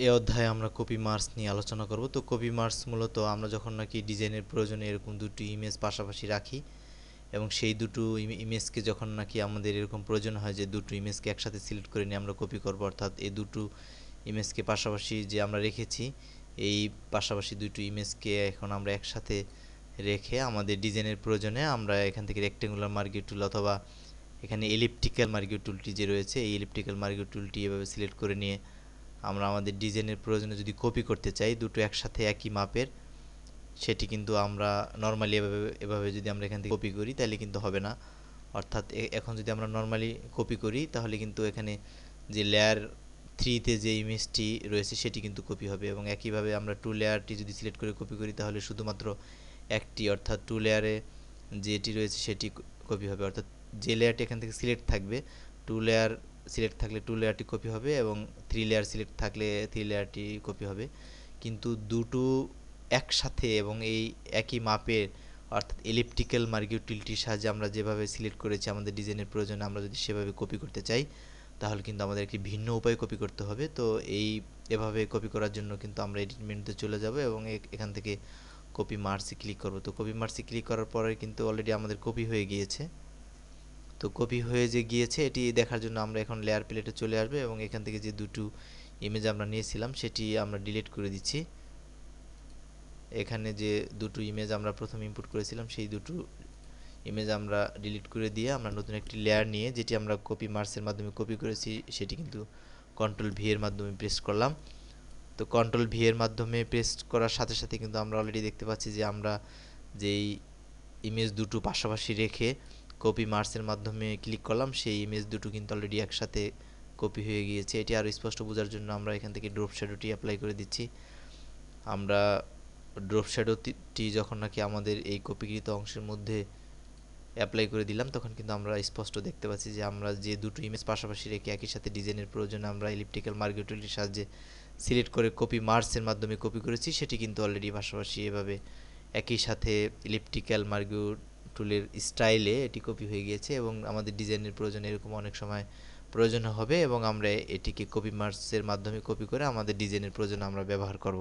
এই অধ্যায়ে আমরা কপি মার্কস নিয়ে আলোচনা করব। তো কপি মার্কস মূলত আমরা যখন নাকি ডিজাইনের প্রয়োজনে এরকম দুটি ইমেজ পাশাপাশি রাখি এবং সেই দুটো ইমেজকে যখন নাকি আমাদের এরকম প্রয়োজন হয় যে দুটো ইমেজকে একসাথে সিলেক্ট করে নিয়ে আমরা কপি করব, অর্থাৎ এই দুটো ইমেজকে পাশাপাশি যে আমরা রেখেছি এই পাশাপাশি দুটো ইমেজকে এখন আমরা একসাথে রেখে আমাদের ডিজাইনের প্রয়োজনে আমরা এখান থেকে রেক্টেঙ্গুলার মার্জিন টুল অথবা এখানে এলিপ্টিক্যাল মার্জিন টুলটি যে রয়েছে এই এলিপ্টিক্যাল মার্জিন টুলটি এভাবে সিলেক্ট করে নিয়ে আমরা আমাদের ডিজাইনের প্রয়োজনে যদি কপি করতে চাই দুটো একসাথে একই মাপের, সেটি কিন্তু আমরা নর্মালি এভাবে যদি আমরা এখান থেকে কপি করি তাহলে কিন্তু হবে না। অর্থাৎ এখন যদি আমরা নর্মালি কপি করি তাহলে কিন্তু এখানে যে লেয়ার 3 তে যে ইমেজটি রয়েছে সেটি কিন্তু কপি হবে, এবং একইভাবে আমরা টু লেয়ারটি যদি সিলেক্ট করে কপি করি তাহলে শুধুমাত্র একটি অর্থাৎ টু লেয়ারে যেটি রয়েছে সেটি কপি হবে। অর্থাৎ যে লেয়ারটি এখান থেকে সিলেক্ট থাকবে, টু লেয়ার সিলেক্ট থাকলে টু লেয়ারটি কপি হবে এবং 3 লেয়ার সিলেক্ট থাকলে 3 লেয়ারটি কপি হবে। কিন্তু দুটো একসাথে এবং এই একই মাপের অর্থাৎ এলিপ্টিক্যাল মার্জিন টুলটির সাহায্যে আমরা যেভাবে সিলেক্ট করেছি আমাদের ডিজাইনের প্রয়োজনে আমরা যদি সেভাবে কপি করতে চাই তাহলে কিন্তু আমাদের একটি ভিন্ন উপায়ে কপি করতে হবে। তো এভাবে কপি করার জন্য কিন্তু আমরা এডিট মেনুতে চলে যাব এবং এখান থেকে কপি মার্কসে ক্লিক করব। তো কপি মার্কসে ক্লিক করার পরে কিন্তু অলরেডি আমাদের কপি হয়ে গিয়েছে। তো কপি হয়ে যে গিয়েছে এটি দেখার জন্য আমরা এখন লেয়ার প্লেটে চলে আসবে এবং এখান থেকে যে দুটো ইমেজ আমরা নিয়েছিলাম সেটি আমরা ডিলিট করে দিচ্ছি। এখানে যে দুটো ইমেজ আমরা প্রথম ইনপুট করেছিলাম সেই দুটো ইমেজ আমরা ডিলিট করে দিয়ে আমরা নতুন একটি লেয়ার নিয়ে যেটি আমরা কপি মার্কসের মাধ্যমে কপি করেছি সেটি কিন্তু কন্ট্রোল ভি এর মাধ্যমে প্রেস করলাম। তো কন্ট্রোল ভি এর মাধ্যমে প্রেস করার সাথে সাথে কিন্তু আমরা অলরেডি দেখতে পাচ্ছি যে আমরা যেই ইমেজ দুটো পাশাপাশি রেখে কপি মার্কসের মাধ্যমে ক্লিক করলাম সেই ইমেজ দুটো কিন্তু অলরেডি একসাথে কপি হয়ে গিয়েছে। এটি আরও স্পষ্ট বোঝার জন্য আমরা এখান থেকে ড্রপ শ্যাডোটি অ্যাপ্লাই করে দিচ্ছি। আমরা ড্রপ শ্যাডোটি যখন নাকি আমাদের এই কপিকৃত অংশের মধ্যে অ্যাপ্লাই করে দিলাম তখন কিন্তু আমরা স্পষ্ট দেখতে পাচ্ছি যে আমরা যে দুটো ইমেজ পাশাপাশি রেখে একই সাথে ডিজাইনের প্রয়োজনে আমরা এলিপ্টিক্যাল মার্জিন টুলের সাহায্যে সিলেক্ট করে কপি মার্কসের মাধ্যমে কপি করেছি সেটি কিন্তু অলরেডি পাশাপাশি এভাবে একই সাথে এলিপ্টিক্যাল মার্জিন টুলের স্টাইলে এটি কপি হয়ে গিয়েছে এবং আমাদের ডিজাইনের প্রয়োজনে এরকম অনেক সময় প্রয়োজন হবে এবং আমরা এটিকে কপি মার্কসের মাধ্যমে কপি করে আমাদের ডিজাইনের প্রয়োজনে আমরা ব্যবহার করব।